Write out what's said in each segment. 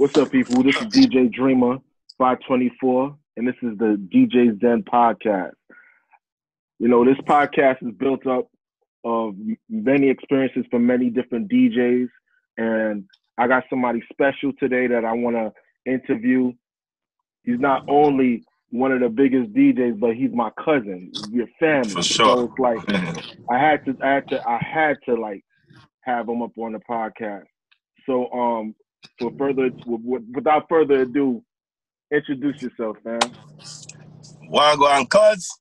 What's up, people? This is DJ Dreamer 524, and this is the DJ's Den podcast. You know, this podcast is built up of many experiences from many different DJs, and I got somebody special today that I want to interview. He's not only one of the biggest DJs, but he's my cousin. We're family. For sure. So it's like I had to like have him up on the podcast. So without further ado, introduce yourself, fam. Wagwan cuz.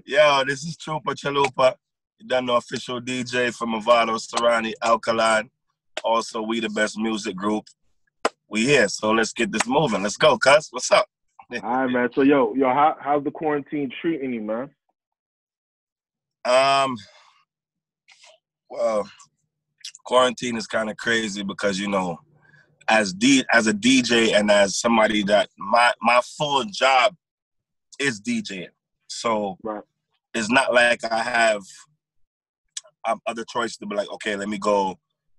Yo, this is Troopa Traloopa. You done the official DJ from Movado, Serrani, Alkaline. Also, we the best music group. We here, so let's get this moving. Let's go, cuz. What's up? All right, man. So, how's the quarantine treating you, man? Well, quarantine is kind of crazy because, you know, as a DJ and as somebody that my full job is DJing. So right. It's not like I have other choices to be like, okay, let me go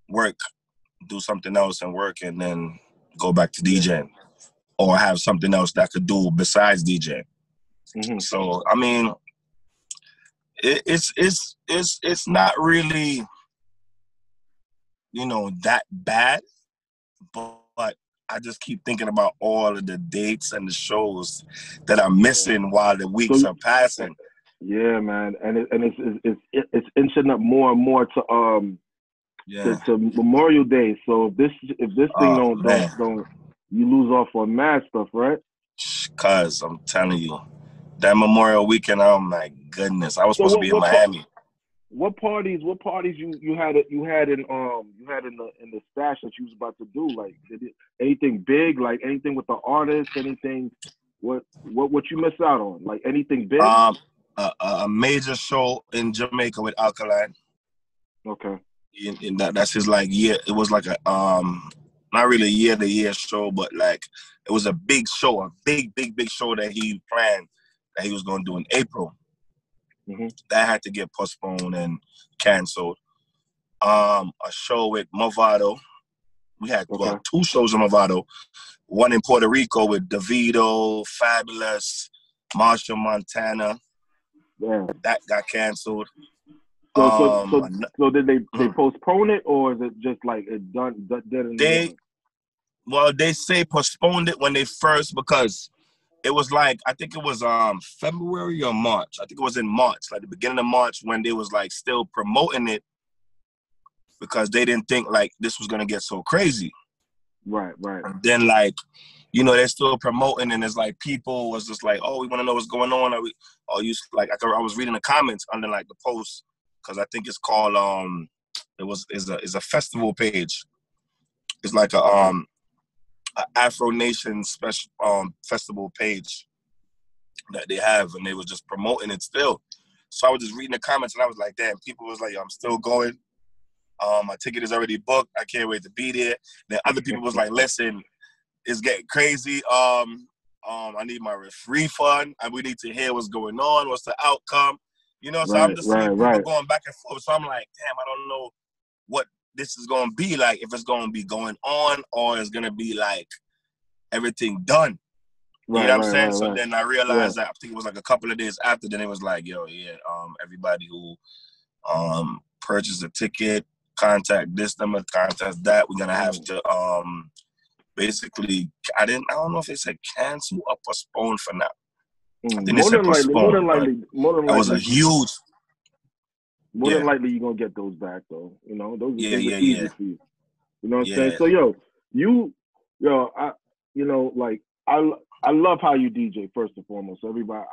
work, do something else and work and then go back to DJing or have something else that I could do besides DJing. Mm-hmm. So, I mean, it's not really, you know, that bad, but I just keep thinking about all of the dates and the shows that I'm missing while the weeks are passing. Yeah, man, and it's inching up more and more to Memorial Day. So if this thing don't you lose off on mad stuff, right? Cause I'm telling you, that Memorial Weekend, oh my goodness, I was supposed to be in Miami. What parties you had in the stash that you was about to do? Like anything big, like anything with the artist, anything what you miss out on? Like anything big? A major show in Jamaica with Alkaline. Okay. And that's his like year. It was like a not really a year-to-year show, but like it was a big show, a big show that he planned that he was going to do in April. Mm-hmm. That had to get postponed and canceled. A show with Movado. We had two shows in Movado. One in Puerto Rico with DeVito, Fabulous, Marshall Montana. Yeah. That got canceled. So did they postpone it, or is it just like it done dead in the water? Well, they say postponed it when they first, because it was like, I think it was February or March. I think it was in March, like the beginning of March, when they was like still promoting it because they didn't think like this was gonna get so crazy. Right. And then like, you know, they're still promoting and it's like people was just like, oh, we want to know what's going on. I was reading the comments under like the post because I think it's called is a festival page. It's like a Afro Nation special festival page that they have, and they was just promoting it still. So I was just reading the comments, and I was like, "Damn!" People was like, "I'm still going. My ticket is already booked. I can't wait to be there." Then other people was like, "Listen, it's getting crazy. I need my refund, and we need to hear what's going on. What's the outcome? You know?" So I'm just seeing people going back and forth. So I'm like, "Damn, I don't know what this is going to be like, if it's going to be going on or it's going to be like everything done." You know what I'm saying? So then I realized that I think it was like a couple of days after, then it was like, everybody who purchased a ticket, contact this number, contact that. We're going to have to basically, I don't know if they said cancel or postpone for now. I think they said postpone. More than likely, that was a huge... More than likely, you're going to get those back, though. You know, those are easy for you. You know what I'm saying? So, I love how you DJ, first and foremost. So everybody,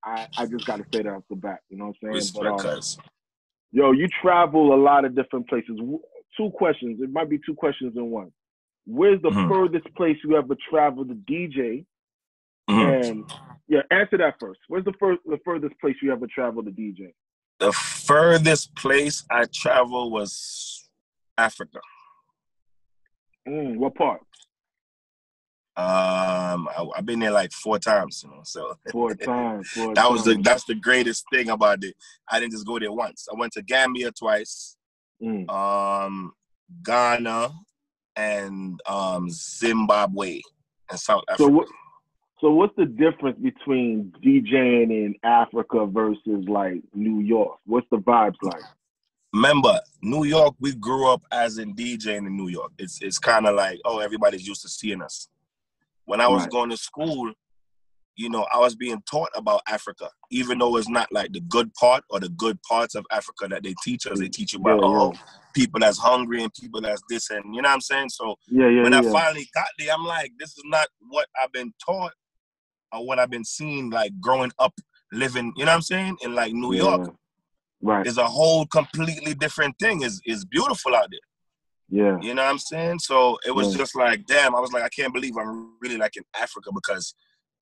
I just got to say that off the bat. You know what I'm saying? Respect, you travel a lot of different places. Two questions. It might be two questions in one. Where's the furthest place you ever traveled to DJ? And, answer that first. Where's the furthest place you ever traveled to DJ? The furthest place I traveled was Africa. What part? I've been there like 4 times, you know. So 4 times. That's the greatest thing about it. I didn't just go there once. I went to Gambia twice, Ghana, and Zimbabwe and South So Africa. So what's the difference between DJing in Africa versus like New York? What's the vibes like? Remember, New York, we grew up as in DJing in New York. It's kind of like, oh, everybody's used to seeing us. When I was going to school, you know, I was being taught about Africa, even though it's not like the good part or the good parts of Africa that they teach us. They teach you about, people that's hungry and people that's this, and you know what I'm saying? So when I finally got there, I'm like, this is not what I've been taught or what I've been seeing, like growing up, living, you know what I'm saying? In like New York, is a whole completely different thing. It's beautiful out there. Yeah. You know what I'm saying? So it was just like, damn, I was like, I can't believe I'm really like in Africa, because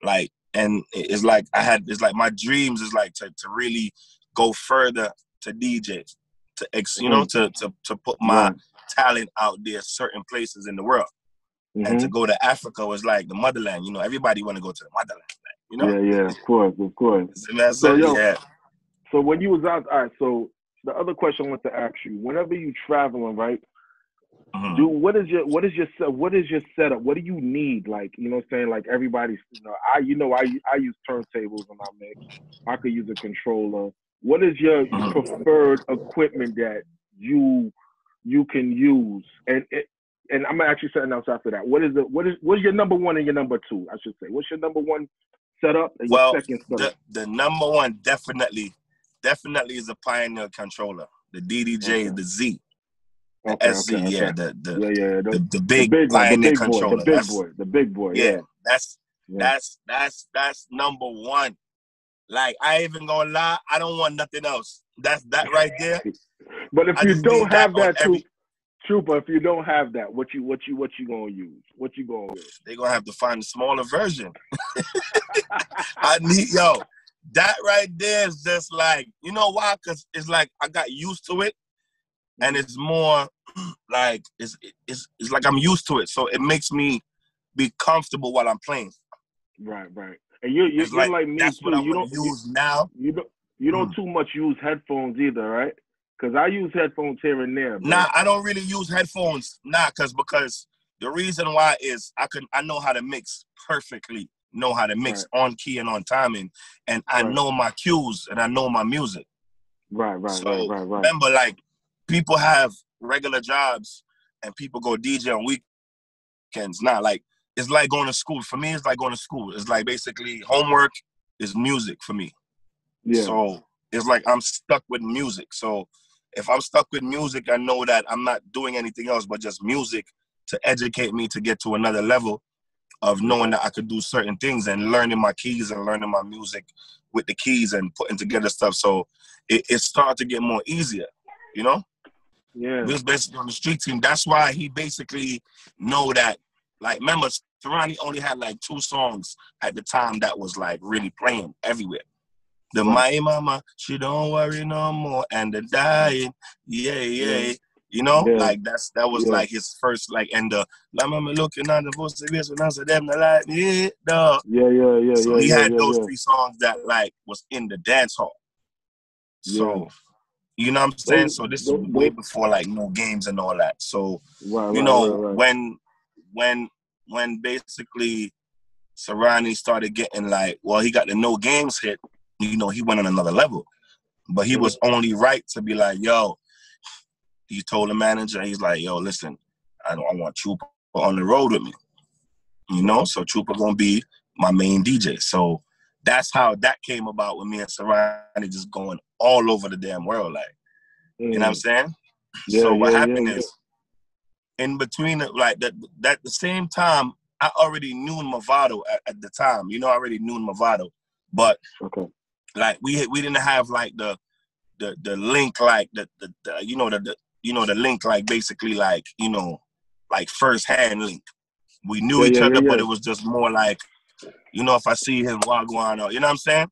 like, and it's like it's like my dreams is like to really go further to DJ, you know, to put my talent out there, certain places in the world. And to go to Africa was like the motherland. You know, everybody want to go to the motherland. Like, you know? Yeah, of course. So when you was out, all right. So the other question I want to ask you: whenever you traveling, right? What is your setup? What do you need? Like, you know what I'm saying? Like everybody's, I use turntables when I mix. I could use a controller. What is your preferred equipment that you can use? And I'm gonna ask you something else after that. What's your number one and your number two? I should say. What's your number one setup and your second setup? The number one definitely is a Pioneer controller. The DDJ, the Z. The SZ, the big Pioneer controller. The big boy. Yeah. That's number one. Like, I ain't even gonna lie, I don't want nothing else. That's that right there. But if you don't have that, Troopa, if you don't have that, what you gonna use? What you gonna use? They gonna have to find a smaller version. I need that right there is just like, you know why? Because it's like I got used to it, and it's more like it's like I'm used to it, so it makes me be comfortable while I'm playing. Right. And you're like me that's too. What I want to use now. You don't too much use headphones either, right? Because I use headphones here and there. Bro. Nah, I don't really use headphones. Nah, because the reason why is I know how to mix perfectly. Know how to mix on key and on timing, and I know my cues and I know my music. Right. Remember, like, people have regular jobs and people go DJ on weekends. Nah, like, it's like going to school. For me, it's like going to school. It's like basically homework is music for me. Yeah. So it's like I'm stuck with music. So if I'm stuck with music, I know that I'm not doing anything else but just music to educate me to get to another level of knowing that I could do certain things and learning my keys and learning my music with the keys and putting together stuff. So it started to get more easier, you know? Yeah. We was basically on the street team. That's why he basically know that, like, remember, Serrani only had like 2 songs at the time that was like really playing everywhere. The My Mama, She Don't Worry No More, and the Dying, yeah. You know, like that was like his first, like, and the La Mama Looking on the voice of this, and I said, them the like me, dog. Yeah. So he had those 3 songs that like was in the dance hall. So you know what I'm saying? So this is way before like No Games and all that. So you know, when basically Serrani started getting like, well, he got the No Games hit, you know, he went on another level. But he was only right to be like, yo, he told the manager, he's like, yo, listen, I want Troopa on the road with me. You know, so Troopa gonna be my main DJ. So that's how that came about with me and Serrani just going all over the damn world, like, you know what I'm saying? So what happened is, in between, like, that the same time, I already knew Movado at the time. You know, I already knew Movado, but like we didn't have like the link, like the link, like basically like, you know, like first hand link. We knew each other, but it was just more like, you know, if I see him, Wagwan, or, you know what I'm saying?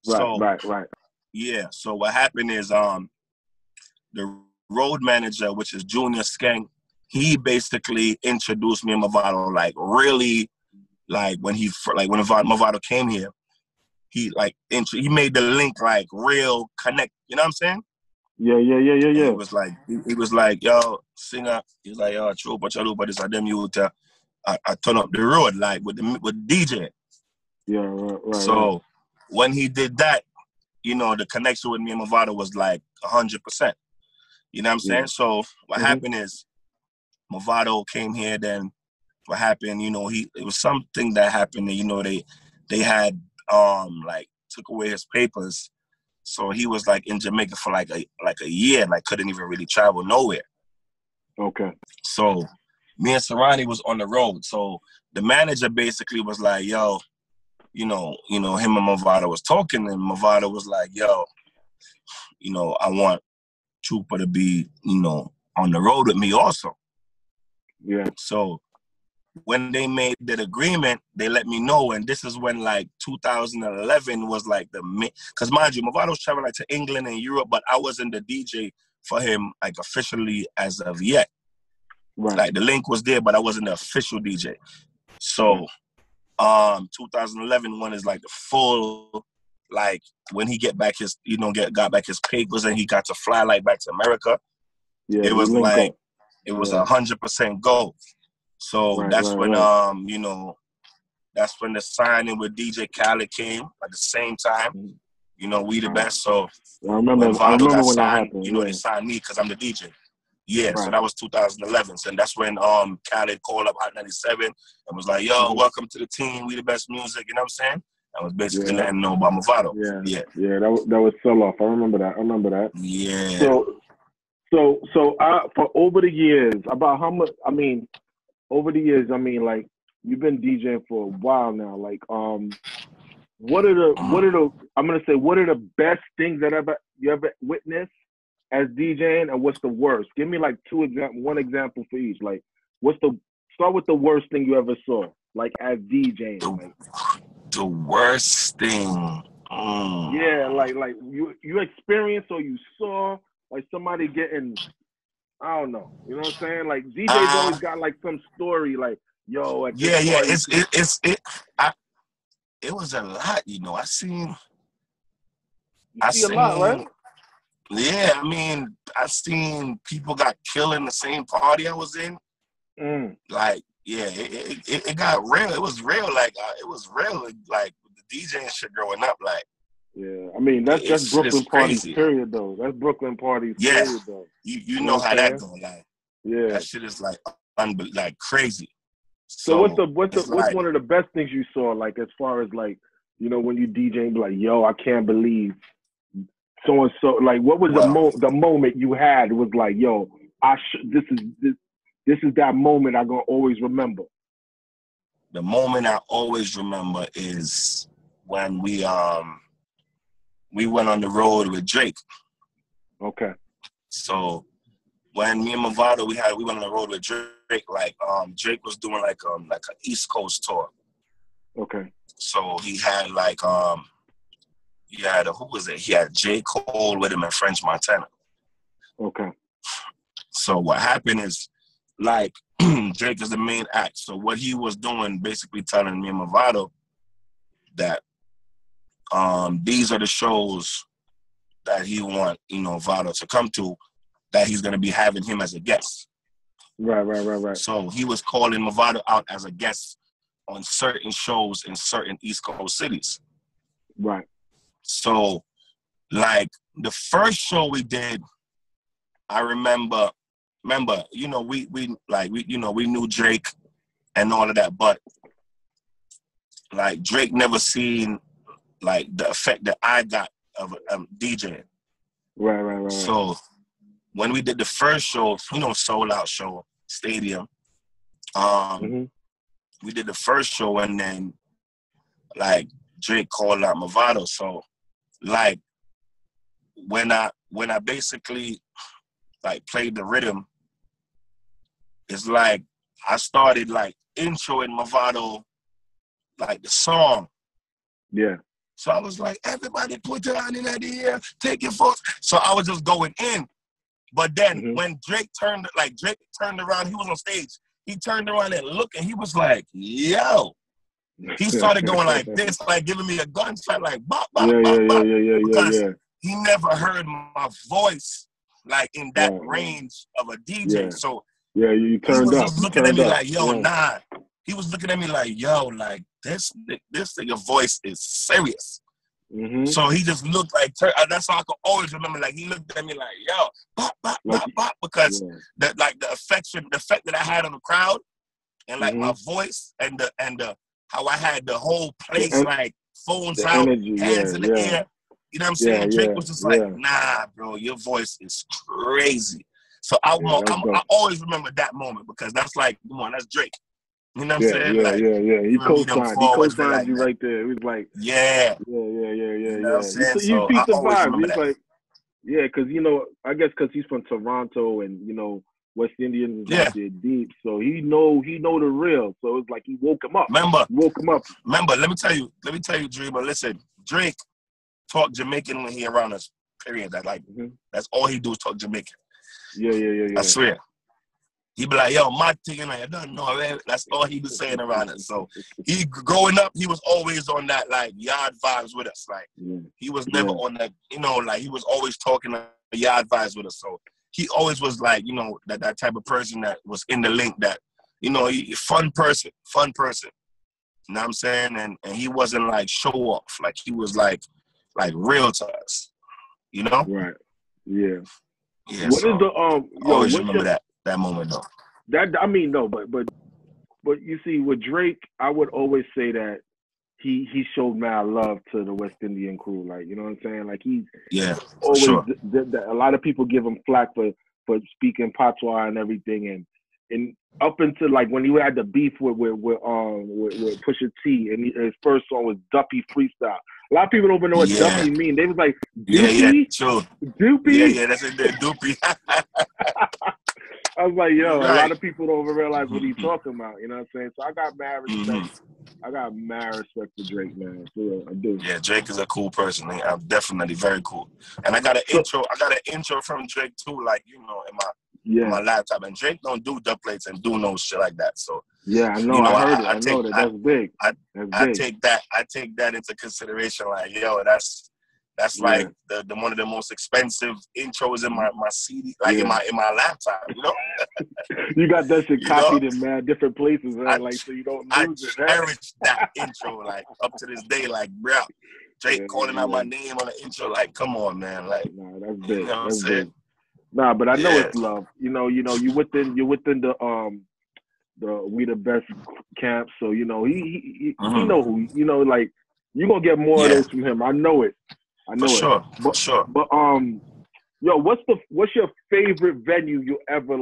Right. Yeah. So what happened is, the road manager, which is Junior Skeng, he basically introduced me to Movado, like really, like when Movado came here, he like he made the link like real connect. You know what I'm saying? Yeah. And he was like, yo, singer. He's like, yo, Troopa Traloopa, this are them you I turn up the road like with DJ. Yeah, right. So when he did that, you know, the connection with me and Movado was like 100%. You know what I'm saying? So what happened is Movado came here. Then what happened? You know, it was something that happened. You know, they had like took away his papers. So he was like in Jamaica for like a year, and like couldn't even really travel nowhere. Okay. So me and Serrani was on the road. So the manager basically was like, yo, you know, him and Movado was talking, and Movado was like, yo, you know, I want Troopa to be, you know, on the road with me also. Yeah. So when they made that agreement, they let me know, and this is when like 2011 was like because mind you, Movado was traveling like to England and Europe, but I wasn't the DJ for him like officially as of yet. Right. Like the link was there, but I wasn't the official DJ. So 2011 one is like the full, like when he got back his papers and he got to fly like back to America. Yeah, it was like up. It was 100% go. So that's when you know, that's when the signing with DJ Khaled came at the same time. You know, we the best. So I remember when signed, that happened. you know, they signed me because I'm the DJ. Yeah, so that was 2011. So, and that's when Khaled called up Hot 97 and was like, yo, welcome to the team. We the best music. You know what I'm saying? I was basically letting know about Movado. Yeah. That was sell off. I remember that. Yeah. So for over the years, about how much? I mean, over the years, I mean, like you've been DJing for a while now. Like, what are the best things that you ever witnessed as DJing, and what's the worst? Give me like one example for each. Like, start with the worst thing you ever saw, like as DJing. The worst thing. Yeah, like you experienced or you saw like somebody getting, I don't know, you know what I'm saying? Like DJs always got like some story, like yo. At this party, it was a lot, you know. I seen a lot, right? Yeah, I mean, I seen people got killed in the same party I was in. Like, yeah, it got real. It was real. Like, it was real. Like the DJing shit growing up. Like, yeah, I mean that's Brooklyn parties, period. Though that's Brooklyn parties, period. Though you know how that go. Like, that shit is like crazy. So what's one of the best things you saw? Like as far as like, you know, when you DJing, like yo, I can't believe so and so. Like, what was the moment you had? It was like, yo, this is that moment I'm gonna always remember. The moment I always remember is when we went on the road with Drake. Okay. So when me and Movado we went on the road with Drake. Like Drake was doing like an East Coast tour. Okay. So he had like who was it? He had J. Cole with him and French Montana. Okay. So what happened is, like, Drake is the main act. So what he was doing, basically telling me and Movado that these are the shows that he want, you know, Vado to come to, that he's gonna be having him as a guest. Right. So he was calling Movado out as a guest on certain shows in certain East Coast cities. Right. So, like, the first show we did, I remember, you know, we knew Drake and all of that, but like Drake never seen like the effect that I got of DJing. Right. So when we did the first show, you know, sold out show, stadium, we did the first show, and then like Drake called out Movado. So like when I basically like played the rhythm, it's like I started like introing Movado like the song. Yeah. So I was like, everybody put your hand in the air, take your photos. So I was just going in. But then when Drake turned around, he was on stage. He turned around and looked, and he was like, yo. He started going like this, like giving me a gunshot, like, bop, bop, bop, bop. Because he never heard my voice like in that range of a DJ. So you turned he was up. just looking at me like, yo, nah. He was looking at me like, yo, like this nigga voice is serious. Mm-hmm. So he just looked like, that's how I could always remember. Like he looked at me like, yo, bop, bop, bop, bop, because the effect that I had on the crowd, and like my voice and the how I had the whole place like phones out, energy, hands in the air. You know what I'm saying? Drake was just like, nah, bro, your voice is crazy. So I always remember that moment because that's like, come on, that's Drake. You know what I'm saying? He co-signed you right there. It was like, yeah. You know what I'm saying? You beat the always vibe. He's that. like, because I guess because he's from Toronto and West Indians is out there deep, so he know the real. So it's like he woke him up. Remember, let me tell you, Dreamer. Listen, Drake talk Jamaican when he around us. Period. That that's all he do is talk Jamaican. Yeah. I swear. He be like, yo, my thing, and I don't know, man. That's all he was saying around us. So he growing up, he was always on that like yard vibes with us. Like he was never on that, like he was always talking like yard vibes with us. So he always was like, that type of person that was in the link that, fun person. You know what I'm saying? And he wasn't like show off. Like he was like real to us. Right. Yeah. Yeah. What is the always remember that moment though. But you see, with Drake, I would always say that he showed mad love to the West Indian crew. Like, you know what I'm saying? Like he's always sure. A lot of people give him flack for speaking patois and everything, and up until like when he had the beef with Pusha T, and his first song was Duppy Freestyle. A lot of people don't even know what Duppy mean. They was like, Doopy? True. Doopy? Yeah, that's it. Doopy. I was like, yo, a lot of people don't even realize what he's talking about. You know what I'm saying? So I got mad respect. I got mad respect for Drake, man. Yeah, I do. Yeah, Drake is a cool person. I'm definitely very cool. And I got an intro from Drake too, like, in my laptop. And Drake don't do dub plates and do no shit like that. So I know. I heard it. I know that. That's big. I take that into consideration. Like, yo, that's like the one of the most expensive intros in my CD, like in my laptop. You got that shit copied in mad different places, man. Like so you don't lose it. I cherish that intro, like up to this day. Like, bro, Drake calling out my name on the intro. Like, come on, man. Like, nah, that's big. That's big. Nah, but I know it's love. You within the We the Best camp. So he know who. Like you gonna get more of those from him. I know it. For sure. But yo, what's your favorite venue you ever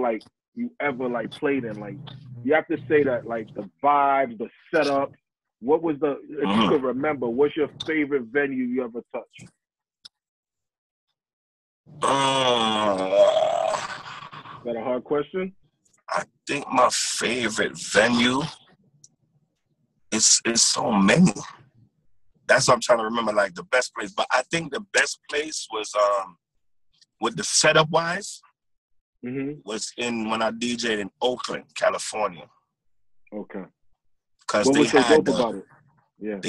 played in? Like you have to say that like the vibes, the setup. What was if you could remember, what's your favorite venue you ever touched? Is that a hard question? I think my favorite venue is so many. That's what I'm trying to remember, like the best place. But I think the best place was with the setup wise was when I DJ'd in Oakland, California. Okay. Because they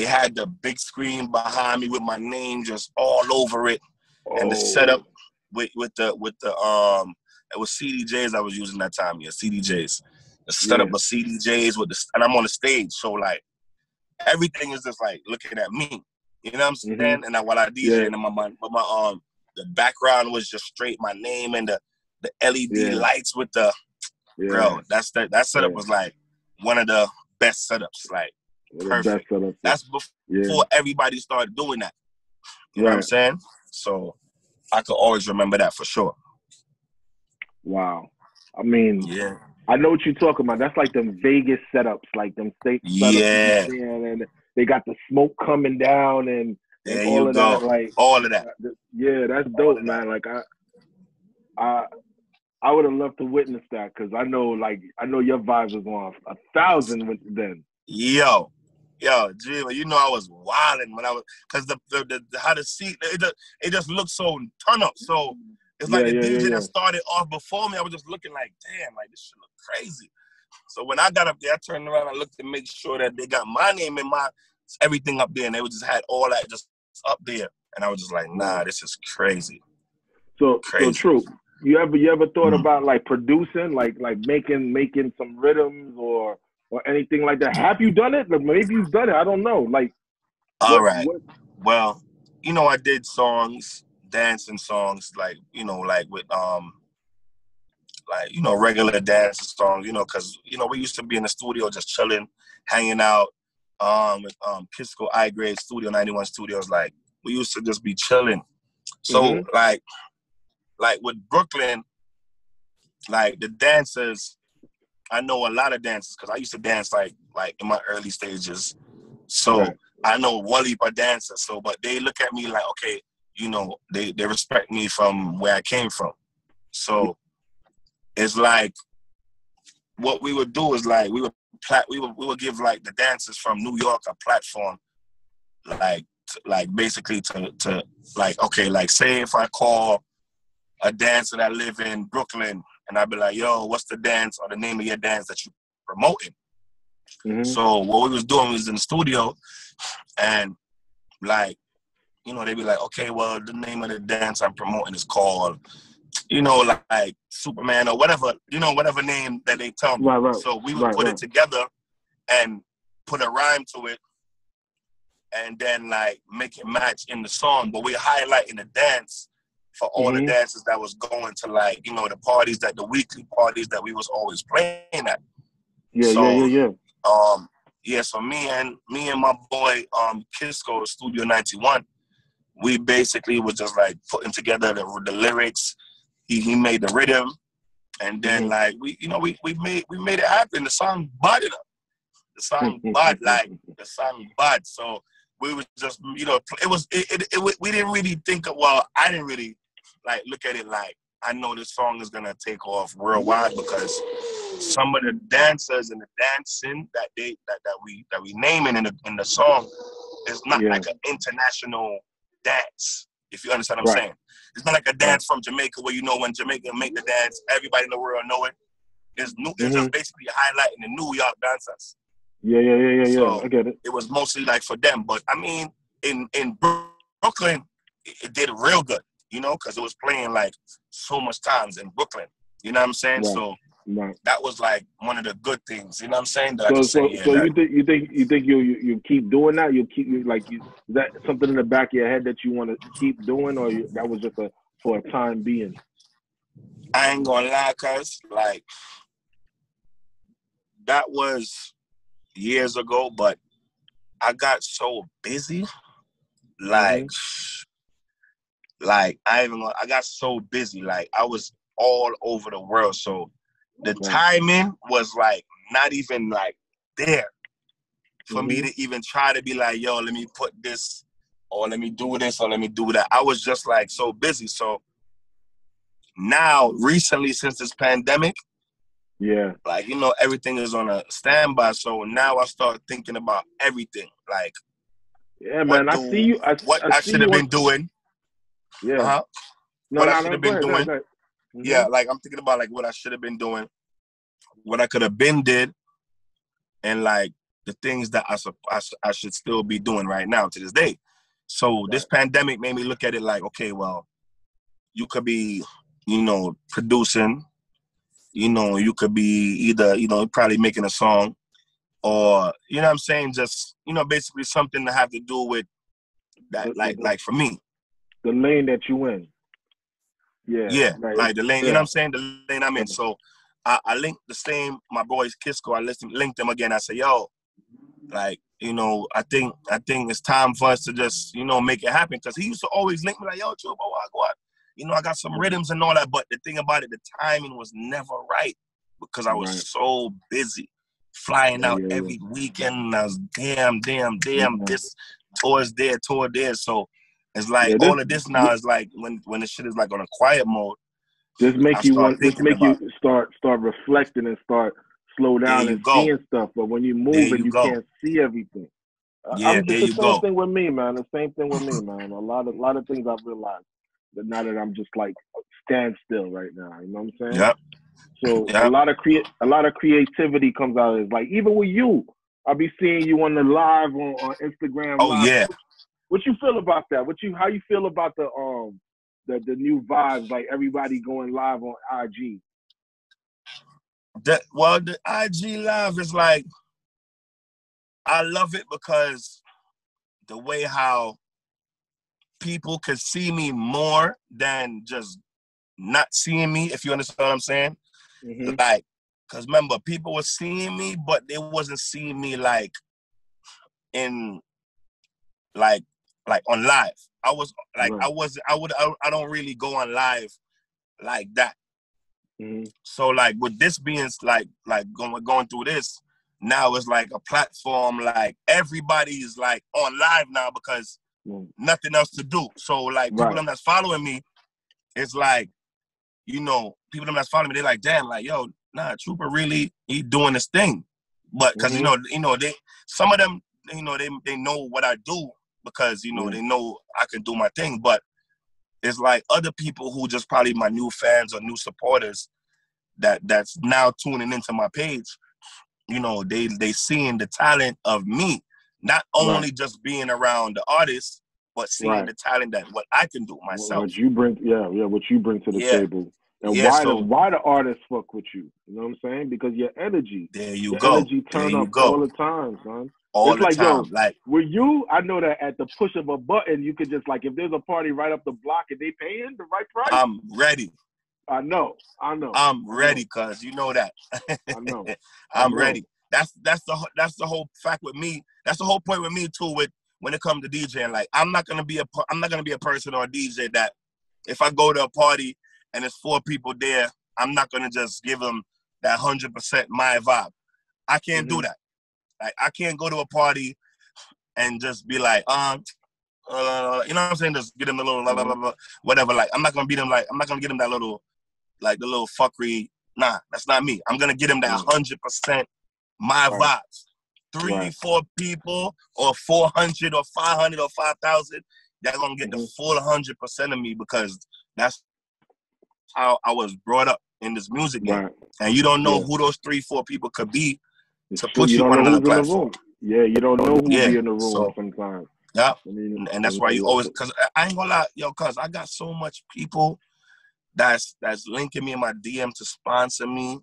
had the big screen behind me with my name just all over it, and the setup with the it was CDJs I was using that time. CDJs. The setup of CDJs and I'm on the stage, so like everything is just like looking at me. You know what I'm saying? And while I DJ, and my the background was just straight my name and the LED lights with the bro. That setup was like one of the best setups. Like perfect. That's before everybody started doing that. You know what I'm saying? So I could always remember that for sure. Wow. I mean, I know what you're talking about. That's like them Vegas setups, like them state setups. And they got the smoke coming down and all of that. Like all of that. Yeah, that's dope, man. Like I would have loved to witness that because I know your vibes was on 1,000 then. Yo, Dreamer, I was wilding when I was, because the how the seat it just looked so turn up. So it's like the DJ that started off before me. I was just looking like, damn, like this shit look crazy. So when I got up there, I turned around and looked to make sure that they got my name and my everything up there, and they just had all that just up there. And I was just like, nah, this is crazy. So Crazy. True. You ever thought about like producing, like making some rhythms or anything like that? Have you done it? Like, maybe you've done it. I don't know. Like, all right. Well, you know, I did songs, dancing songs, like, you know, like with like, you know, regular dance songs, you know, because, you know, we used to be in the studio just chilling, hanging out with Kisco I-Grade Studio 91 Studios. Like, we used to just be chilling. So like with Brooklyn, like the dancers, I know a lot of dancers because I used to dance like in my early stages. So I know one heap of dancers. So, but they look at me like, okay, you know, they respect me from where I came from. So it's like what we would do is like we would give like the dancers from New York a platform, like basically to like, okay, like say if I call a dancer that live in Brooklyn and I'd be like, yo, what's the dance or the name of your dance that you promoting? So what we was doing was in the studio and like, you know, they'd be like, okay, well, the name of the dance I'm promoting is called, you know, like Superman or whatever, you know, whatever name that they tell me. So we would put it together and put a rhyme to it and then like make it match in the song. But we're highlighting the dance for all the dances that was going to like, you know, the weekly parties that we was always playing at. So me and my boy Kisco Studio 91, we basically was just like putting together the lyrics. He made the rhythm, and then like we made it happen. The song budded up. The song bud. So we was just, you know, we didn't really think of, well, I didn't really like look at it like I know this song is gonna take off worldwide because some of the dancers and the dancing that we naming in the song is not like an international dance. If you understand what I'm saying, it's not like a dance from Jamaica where, you know, when Jamaica make the dance, everybody in the world know it. It's just basically highlighting the New York dancers. So I get it. It was mostly like for them, but I mean, in Brooklyn, it did real good, you know, because it was playing like so much times in Brooklyn. You know what I'm saying? So that was like one of the good things. You know what I'm saying? You think you keep doing that? Is that something in the back of your head that you want to keep doing, or that was just for a time being? I ain't gonna lie, cuz like that was years ago, but I got so busy, I got so busy, like I was all over the world, so the timing was like not even like there for me to even try to be like, yo, let me put this, or let me do this, or let me do that. I was just like so busy. So now, recently, since this pandemic, like, you know, everything is on a standby. So now I start thinking about everything. Like, man, I see you. What I should have been doing. What I should have been doing. Go ahead. Yeah, like I'm thinking about like what I should have been doing, what I could have been did, and like the things that I should still be doing right now to this day. So this pandemic made me look at it like, okay, well, you could be, you know, producing, you know, you could be either, you know, probably making a song, or, you know what I'm saying, just, you know, basically something to have to do with that, like for me. The lane that you in. Like the lane, you know what I'm saying? The lane I'm in. So I linked my boys Kisco, I linked them again. I said, yo, like, you know, I think it's time for us to just, you know, make it happen. Because he used to always link me like, yo, Troopa, you know, I got some rhythms and all that. But the thing about it, the timing was never right because I was so busy flying out every weekend. And I was damn, this tour there. So it's like all of this now is like when the shit is like on a quiet mode. Just make you start reflecting and start slow down and seeing stuff. But when you're moving, you can't see everything. There you go. The same thing with me, man. A lot of things I've realized that now that I'm just like standstill right now. You know what I'm saying? Yep. So a lot of creativity comes out. It's like even with you, I'll be seeing you on the live on Instagram. Oh live. yeah. What you feel about that? How you feel about the new vibes, like everybody going live on IG? The IG live is like, I love it because the way how people can see me more than just not seeing me, if you understand what I'm saying. Mm-hmm. Like, because remember, people were seeing me, but they wasn't seeing me like in like on live. I was like, Right. I don't really go on live like that. Mm-hmm. So like with this being like going through this, now it's like a platform, like everybody's like on live now because nothing else to do. So like people that's following me, it's like, you know, people that's following me, they're like, damn, like, yo, nah, Troopa really, he doing this thing. But because you know, they, some of them, you know, they know what I do because, you know, they know I can do my thing. But it's like other people who just probably my new fans or new supporters that's now tuning into my page, you know, they seeing the talent of me, not only just being around the artist, but seeing the talent that what I can do myself. What you bring, what you bring to the table. And why the artists fuck with you? You know what I'm saying? Because your energy. Your energy turn up all the time, son. All the time. Yo, like with you, I know that at the push of a button, you could just, like, if there's a party right up the block and they paying the right price, I'm ready. I know. I'm ready, cuz you know that. I know. I'm ready. That's the whole fact with me. That's the whole point with me too. With when it comes to DJing, like I'm not gonna be a person or a DJ that if I go to a party and there's 4 people there, I'm not gonna just give them that 100% my vibe. I can't do that. Like I can't go to a party and just be like, you know what I'm saying? Just get them a little whatever. Like I'm not gonna get them that little, like the little fuckery. Nah, that's not me. I'm gonna get them that 100% my vibes. 3, 4 people or 400 or 500 or 5,000, they're gonna get the full 100% of me because that's how I was brought up in this music game. And you don't know who those 3, 4 people could be to put you on another platform. Yeah, you don't know who be in the room sometimes. Yeah, and that's why you always, because I ain't gonna lie, yo, cuz I got so much people that's linking me in my DM to sponsor me,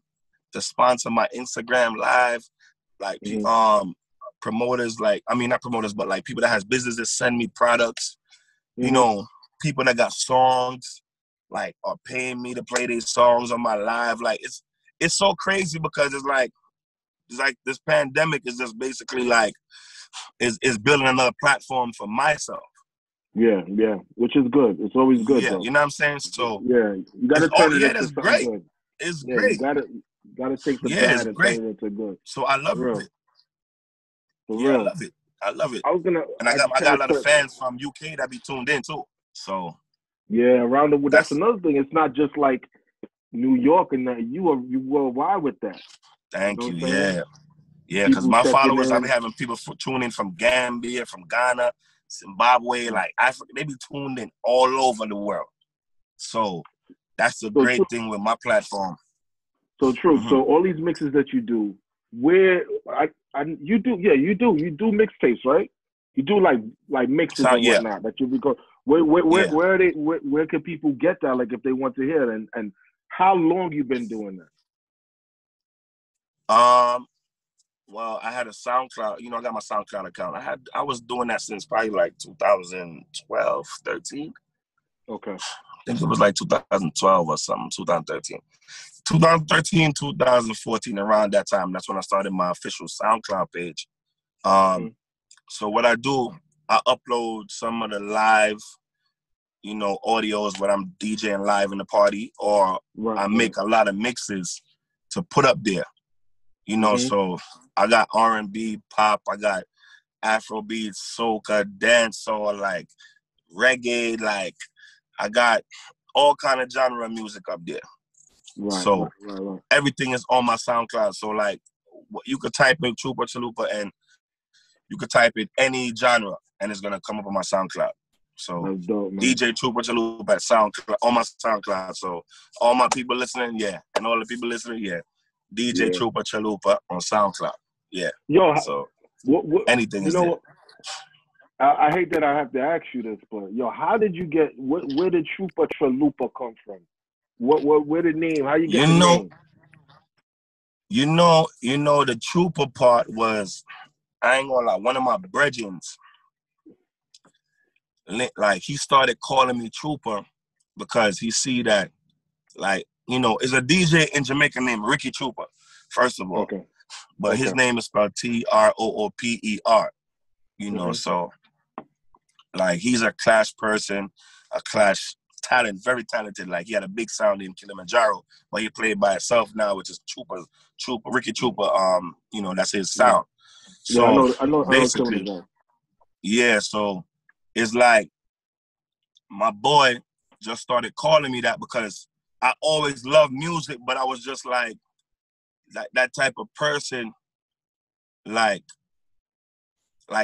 to sponsor my Instagram live, like promoters, like, I mean, not promoters, but like people that has businesses send me products, you know, people that got songs, like, are paying me to play these songs on my live. Like, it's so crazy because it's like this pandemic is just basically like, is building another platform for myself. Yeah, which is good. It's always good, though. You know what I'm saying? So you gotta turn it into something great. good. It's great. You gotta take the bad and turn it into good. So I love it. For real. I love it. I was gonna, and I got a lot of fans from UK that be tuned in too. So around the world. That's another thing. It's not just like New York and that. You worldwide with that. Thank you. Yeah, because my followers, I be having people tuning in from Gambia, from Ghana, Zimbabwe, like Africa. They be tuned in all over the world. So that's the great thing with my platform. So true. So all these mixes that you do, you do mixtapes, right? You do like mixes and whatnot that you record. Where are they? Where can people get that? Like if they want to hear it, and how long you been doing that? Well, I had a SoundCloud. You know, I got my SoundCloud account. I was doing that since probably like 2012, 13. Okay. I think it was like 2012 or something, 2013. 2013, 2014, around that time, that's when I started my official SoundCloud page. So what I do, I upload some of the live, you know, audios when I'm DJing live in the party, or I make a lot of mixes to put up there. You know, so I got R&B, pop, I got Afrobeat, soca, dancehall, like reggae, like I got all kind of genre of music up there. Everything is on my SoundCloud. So like you could type in Troopa Traloopa and you could type in any genre and it's gonna come up on my SoundCloud. So dope, DJ Troopa Traloopa at SoundCloud, on my SoundCloud. So all my people listening, and all the people listening, DJ Troopa Traloopa on SoundCloud. Yo, so what, anything is there. I hate that I have to ask you this, but yo, how did you get? Where did Troopa Traloopa come from? Where the name? How you get the name? The Trooper part was, I ain't gonna lie, one of my brethrens, like, he started calling me Trooper because he see that, like, is a DJ in Jamaica named Ricky Trooper, first of all. Okay. But his name is spelled Trooper, so, like, he's a Clash person, a Clash talent, very talented. Like, he had a big sound in Kilimanjaro, but he played by himself now, which is Ricky Trooper. That's his sound. Yeah, So I know basically, so it's like my boy just started calling me that because I always loved music, but I was just like that type of person, like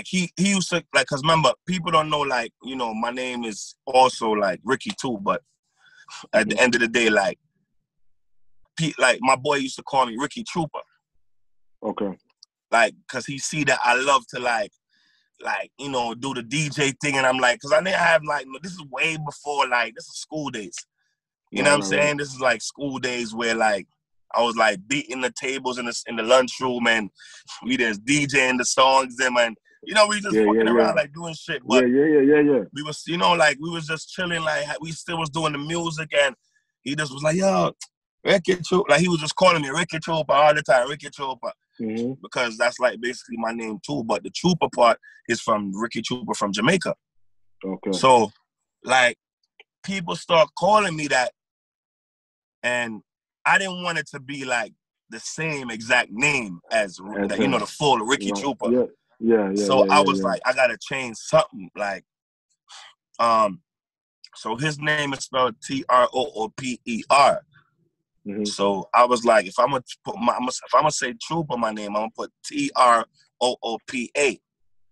he used to, like, cause remember, people don't know, like, my name is also like Ricky too, but at the end of the day, like my boy used to call me Ricky Trooper. Okay. Like, cause he see that I love to like do the DJ thing, and I'm like, cause I didn't have, like, this is way before, like, this is school days. You know what I'm saying? Right. This is like school days where, like, I was like beating the tables in the lunchroom, and we just DJing the songs, and we just fucking around, like, doing shit. But we was, like, we was just chilling, like, we still was doing the music, and he just was like, yo, Ricky Trooper. Like, he was just calling me Ricky Trooper all the time, Ricky Trooper. Mm-hmm. Because that's, like, basically my name too. But the Trooper part is from Ricky Trooper from Jamaica. Okay. So, like, people start calling me that, and I didn't want it to be like the same exact name as the full Ricky Trooper. So I was like, I gotta change something. Like, so his name is spelled Trooper. Mm-hmm. So I was like, if I'm gonna say Trooper, my name, I'm gonna put Troopa.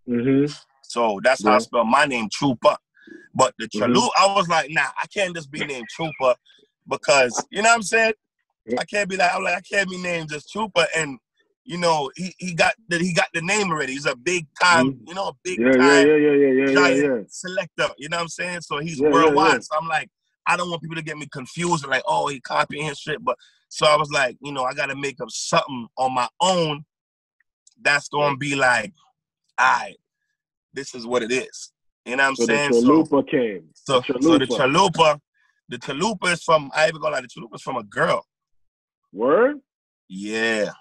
Mm-hmm. So that's how I spell my name, Trooper. But the Traloopa, I was like, nah, I can't just be named Trooper, because, you know what I'm saying? I can't be like, I can't be named just Trooper, and he got the name already. He's a big time, giant selector. You know what I'm saying? So he's worldwide. So I'm like, I don't want people to get me confused and like, oh, he copying his shit. But so I was like, I gotta make up something on my own that's gonna be like, all right, this is what it is. You know what I'm saying? The Traloopa came. So the Traloopa is from, I even gonna lie, the Traloopa is from a girl. Word? Yeah.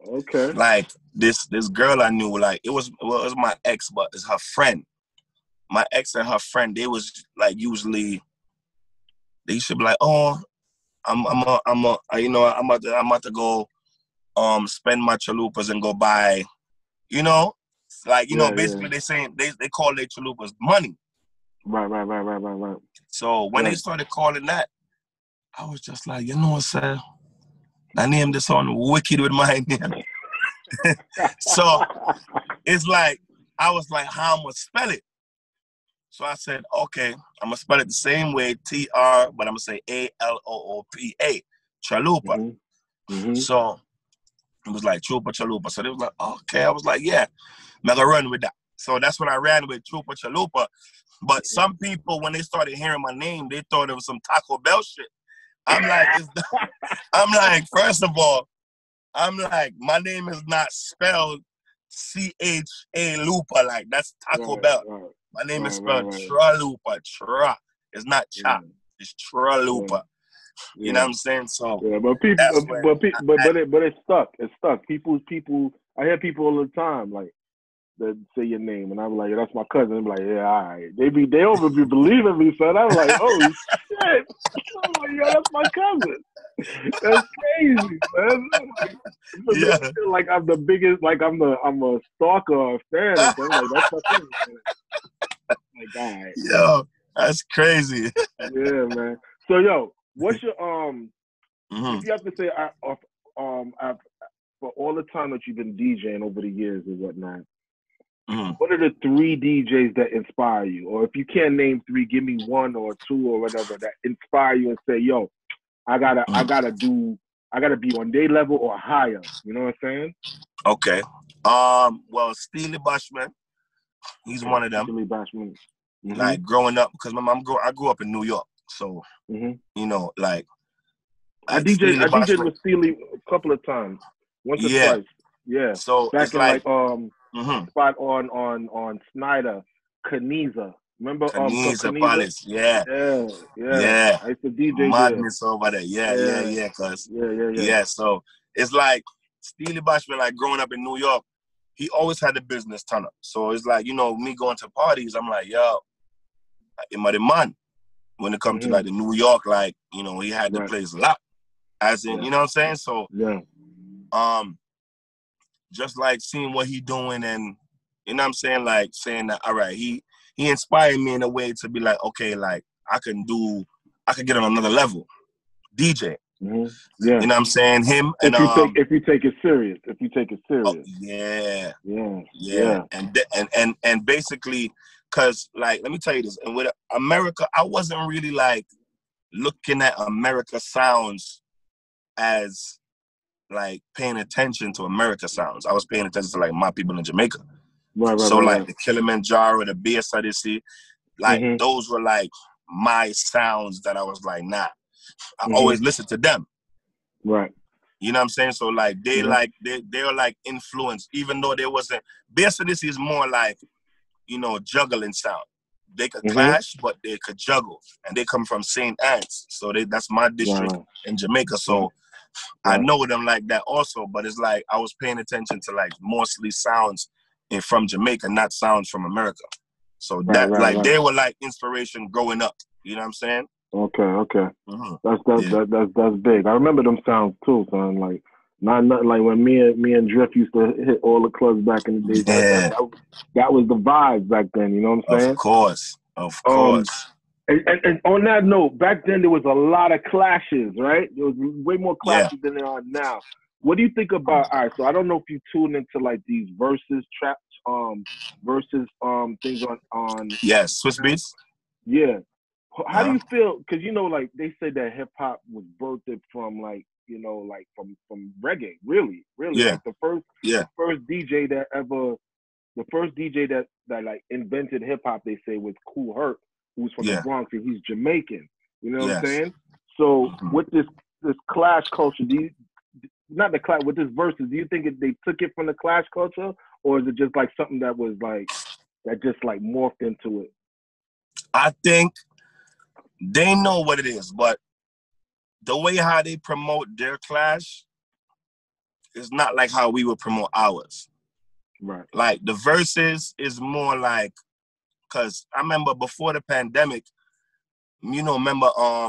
Okay. Like, this girl I knew, like, it was my ex, but it's her friend. My ex and her friend, they was like, usually they used to be like, oh, I'm about to go spend my chalupas and go buy, basically they saying they call their chalupas money. Right. So when they started calling that, I was just like, you know what, sir? I named this on wicked with my name. So it's like, I was like, how I'm gonna spell it? So I said, okay, I'm gonna spell it the same way, TR, but I'm gonna say ALOOPA, Traloopa. Mm-hmm. So it was like Troopa Traloopa. So they was like, okay. I was like, yeah, I'm gonna run with that. So that's when I ran with Troopa Traloopa. But some people, when they started hearing my name, they thought it was some Taco Bell shit. I'm like, first of all, my name is not spelled CHA Lupa, like that's Taco Bell. Right. My name is spelled Traloopa. It's not Cha. It's Traloopa. You know what I'm saying? So but it's stuck. It's stuck. People. I hear people all the time like that say your name, and I'm like, that's my cousin. I'm like, yeah, all right. They over be believing me, son. I'm like, oh shit. I'm like, yo, that's my cousin. That's crazy, man. I feel like I'm the biggest, like I'm a stalker or a fan. I'm like, that's my cousin. Like, all right. Yo, that's crazy. Yeah, man. So, yo, what's your if you have to say, for all the time that you've been DJing over the years and whatnot, what are the 3 DJs that inspire you? Or if you can't name 3, give me 1 or 2 or whatever that inspire you and say, yo, I gotta be on their level or higher. You know what I'm saying? Okay. Well, Steely Bushman, He's one of them. Steely Bashman. Mm-hmm. Like growing up, because I grew up in New York, so you know, like I DJed with Steely a couple of times, once or twice. Yeah. So back it's in like spot on Snyder, Kaniza. Remember Kaniza Kaniza? Palace, yeah. I used to DJ madness there. Over there, yeah. So it's like Steely Bashman, like growing up in New York, he always had the business ton up. So it's like, you know, me going to parties, I'm like, yo, in my man. When it comes to like the New York, like, you know, he had the place locked. As in, you know what I'm saying? So just like seeing what he doing and, you know what I'm saying, like saying that, all right, he inspired me in a way to be like, okay, like I can get on another level. DJ. Mm-hmm. Yeah. You know what I'm saying? Him and if you take it serious. Oh, yeah. And basically, cause like let me tell you this, and with America, I wasn't really like looking at America sounds as like paying attention to America sounds. I was paying attention to like my people in Jamaica. Right. The Kilimanjaro, the BSIDC, like those were like my sounds that I was like, nah. I always listened to them. Right. You know what I'm saying? So like they like they're like influenced, even though there wasn't BSIDC is more like, you know, juggling sound. They could clash, but they could juggle. And they come from St. Anne's. So that's my district in Jamaica. So I know them like that also, but it's like I was paying attention to like mostly sounds from Jamaica, not sounds from America. So they were like inspiration growing up. You know what I'm saying? Okay. That's big. I remember them sounds too, son. Like not like when me and Drift used to hit all the clubs back in the day. Yeah. That was the vibes back then. You know what I'm saying? Of course. And on that note, back then there was a lot of clashes, right? There was way more clashes than there are now. What do you think about? All right, so I don't know if you tune into like these versus traps, versus things on Swiss beats. Yeah. How do you feel? Because you know, like they say that hip hop was birthed from like, you know, like from reggae. Really. Yeah. Like the first DJ that like invented hip hop, they say, was Kool Herc, who's from the Bronx, and he's Jamaican. You know what I'm saying? So with this clash culture, with this verses, do you think they took it from the clash culture, or is it just like something that was like that just like morphed into it? I think they know what it is, but the way how they promote their clash is not like how we would promote ours. Right. Like the verses is more like, cause I remember before the pandemic, you know,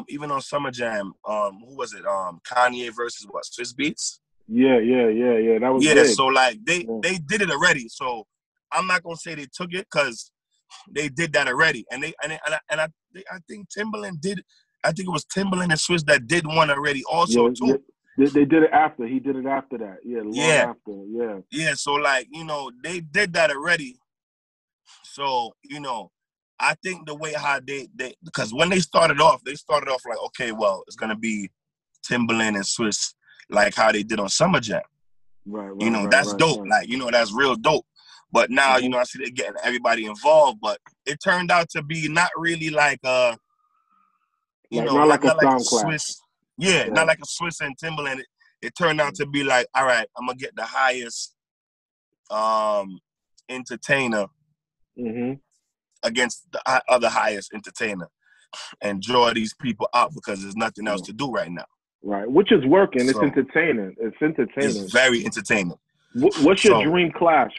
even on Summer Jam, who was it? Kanye versus what? Swiss Beats? Yeah. That was big. So like they did it already. So I'm not gonna say they took it, cause they did that already. And I think Timbaland did. I think it was Timbaland and Swiss that did one already also too. Yeah. They did it after. He did it after that. Yeah, after. Yeah, so like, you know, they did that already. So, you know, I think the way how they because when they started off like, okay, well, it's gonna be Timbaland and Swiss, like how they did on Summer Jam. Right. You know, that's dope. Like, you know, that's real dope. But now, you know, I see they're getting everybody involved, but it turned out to be not really like not like a Swiss. Yeah, not like a Swiss and Timbaland. It turned out to be like, all right, I'm gonna get the highest entertainer against the other highest entertainer and draw these people out because there's nothing else to do right now. Right, which is working. It's entertaining. It's very entertaining. What's your dream clash?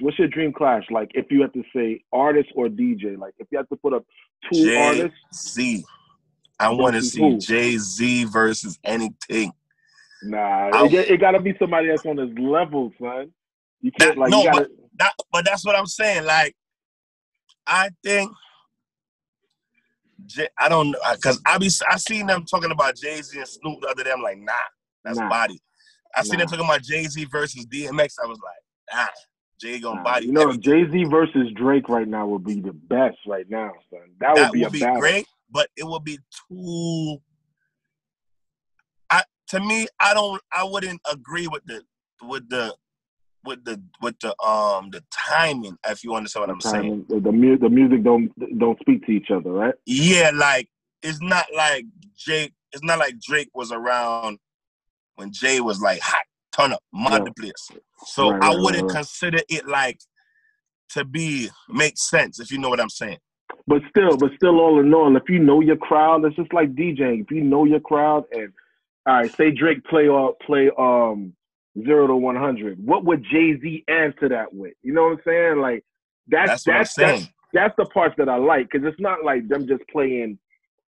Like, if you had to say artist or DJ, like if you had to put up two artists. Jay-Z. I want to see Jay-Z versus anything. Nah, it got to be somebody that's on his level, son. You can't but that's what I'm saying. Like, I think I don't know, because I seen them talking about Jay-Z and Snoop the other day. I'm like, nah, that's body. I seen them talking about Jay-Z versus DMX. I was like, nah, Jay gonna body. You know, everything. Jay-Z versus Drake right now would be the best right now, son. That would be great, but it would be too. To me, I wouldn't agree with the the timing, if you understand what I'm saying. The music don't speak to each other, right? Yeah, like it's not like Drake was around when Jay was like hot, turn up, mother place. So I wouldn't consider it like to make sense, if you know what I'm saying. But still, all in all, if you know your crowd, it's just like DJing. If you know your crowd, and all right, say Drake play 0 to 100, what would Jay-Z answer that with? You know what I'm saying? Like that's what I'm saying. That's the part that I like, because it's not like them just playing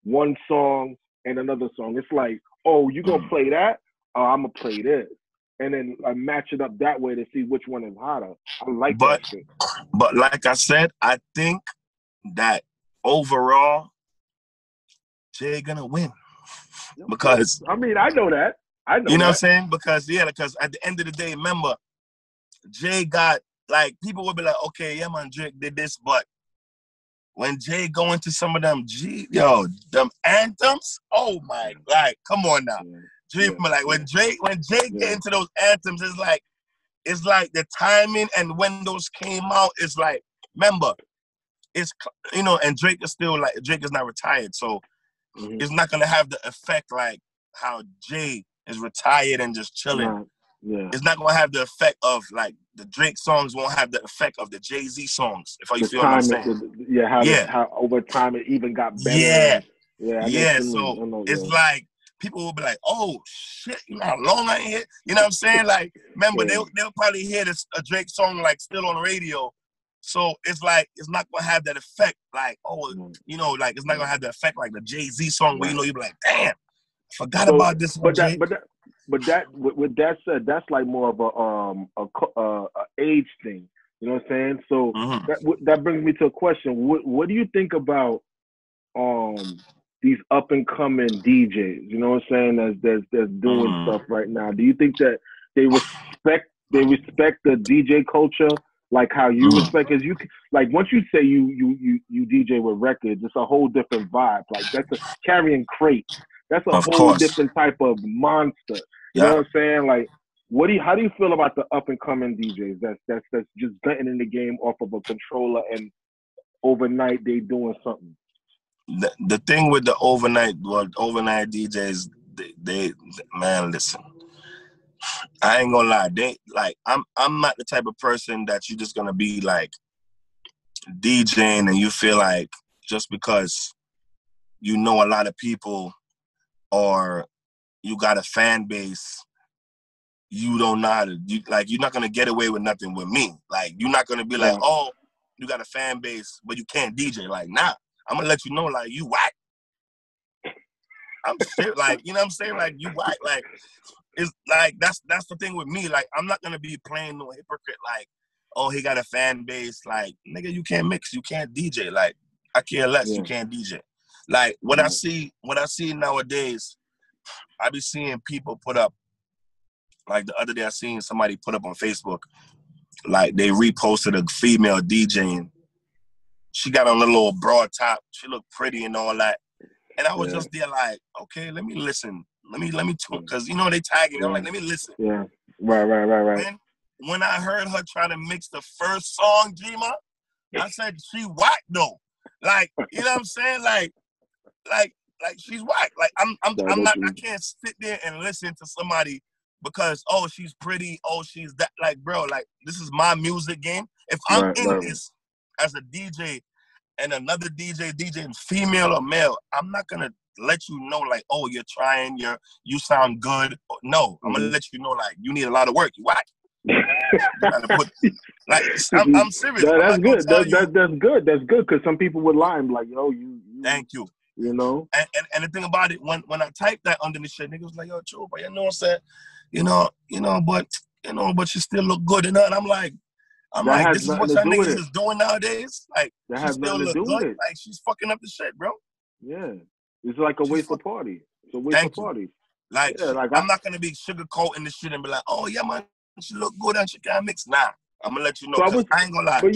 one song and another song. It's like, oh, you gonna play that? Oh, I'm gonna play this, and then I match it up that way to see which one is hotter. I like that shit. But like I said, I think that overall, Jay gonna win, because I mean, I know that. You know what I'm saying? Because at the end of the day, remember, Jay got, like, people will be like, okay, yeah, man, Drake did this, but when Jay go into some of them them anthems, oh my, like, come on now. When Jay get into those anthems, it's like the timing, and when those came out, it's like, remember, it's, and Drake is not retired, so it's not gonna have the effect like how Jay is retired and just chilling. It's not gonna have the effect of, like, the Drake songs won't have the effect of the Jay-Z songs, if you feel what I'm saying. How over time it even got better. So it's like people will be like, oh shit, you know how long I ain't hit? You know what I'm saying? Like, remember, they'll probably hear a Drake song like still on the radio. So it's like, it's not gonna have that effect, like, like, it's not gonna have the effect like the Jay-Z song where you be like, damn, forgot about this one. With that said, that's like more of a age thing. You know what I'm saying? So that brings me to a question. What do you think about these up and coming DJs? You know what I'm saying? That's doing stuff right now. Do you think that they respect the DJ culture like how you respect? Because you, like, once you say you DJ with records, it's a whole different vibe. Like, that's carrying crates. That's a whole different type of monster. You know what I'm saying? Like, how do you feel about the up and coming DJs that's just getting in the game off of a controller, and overnight they doing something? The thing with the overnight DJs, they man, listen, I ain't gonna lie, I'm not the type of person that you're just gonna be like DJing and you feel like just because you know a lot of people or you got a fan base, you don't know how to, you're not gonna get away with nothing with me. Like, you're not gonna be like, oh, you got a fan base, but you can't DJ. Like, nah, I'm gonna let you know, like, you whack. I'm serious, like, you know what I'm saying? Like, you whack. Like, it's like, that's the thing with me. Like, I'm not gonna be playing no hypocrite, like, oh, he got a fan base. Like, nigga, you can't mix, you can't DJ. Like, I care less, you can't DJ. Like, what I see nowadays, I be seeing people put up, like the other day I seen somebody put up on Facebook, like they reposted a female DJing. She got on a little broad top. She looked pretty and all that. And I was just there like, okay, let me listen. Let me tune, because, they tagging. I'm like, let me listen. Yeah, right. When I heard her try to mix the first song, Jima, I said, she whack though. Like, you know what I'm saying? Like she's whack. Like, I'm not, I can't sit there and listen to somebody because, oh, she's pretty, oh, she's that. Like, bro, like, this is my music game. If I'm in this as a DJ and another DJ, female or male, I'm not gonna let you know, like, oh, you're trying, you sound good. No, I'm gonna let you know, like, you need a lot of work. You whack. I'm serious. That's good. That's good. That's good, because some people would lie and be like, yo, you. Thank you. You know? And the thing about it, when I typed that under the shit, niggas was like, yo, Troopa, you know what I'm saying? But you still look good. And I'm like, this is what y'all niggas is doing nowadays? Like, that she has still look good? Like, she's fucking up the shit, bro. Yeah. It's like a waste of party. It's a waste of party. Like, I'm not going to be sugarcoating this shit and be like, oh, yeah, man, she look good and she can't mix. Nah, I'm going to let you know. I ain't going to lie. But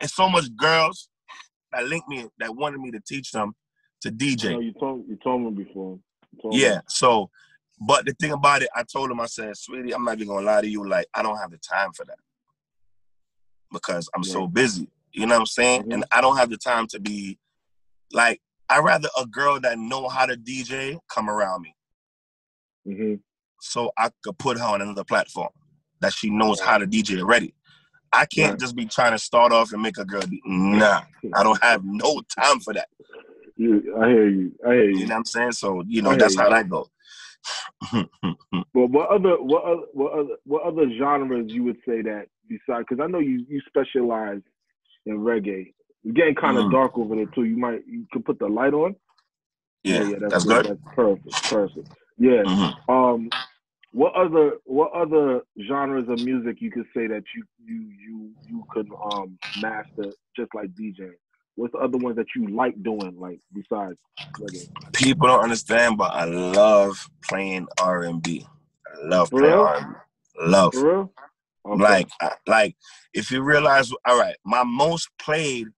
it's so much girls that linked me, that wanted me to teach them to DJ. No, you told me before. So But the thing about it, I told him, I said, sweetie, I'm not even gonna lie to you, like, I don't have the time for that because I'm so busy. You know what I'm saying? And I don't have the time to be like, I'd rather a girl that know how to DJ come around me. So I could put her on another platform that she knows how to DJ already. I can't just be trying to start off and make a girl nah. I don't have no time for that. I hear you. You know what I'm saying? So, you know, that's how that goes. Well, what other genres you would say that besides? Because I know you specialize in reggae. It's getting kind of dark over there too. You could put the light on. Yeah, that's good. That's perfect. Yeah. What other genres of music you could say that you could master just like DJing? What's the other ones that you like doing, like besides reggae? People don't understand, but I love playing R&B. I love For playing real? R&B. Love. For real? Okay. Like, if you realize, all right, my most played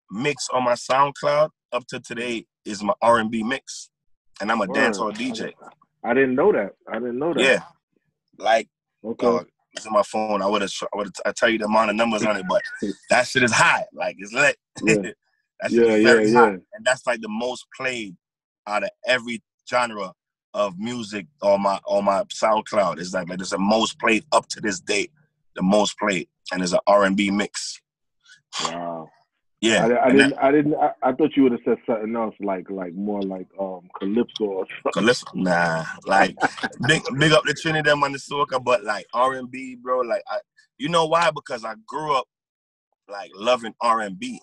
mix on my SoundCloud up to today is my R&B mix, and I'm a dancehall DJ. I didn't know that. Yeah, like, okay. It's in my phone. I tell you the amount of numbers on it, but that shit is high. Like, it's lit. Yeah. That shit is very high, and that's like the most played out of every genre of music on my SoundCloud. It's like it's the most played up to this date, the most played, and it's an R&B mix. Wow. Yeah, I thought you would have said something else, like more like calypso or something. Calypso, nah. Like big up the Trinidad and the soca, but like R&B, bro. Like you know why? Because I grew up like loving R&B.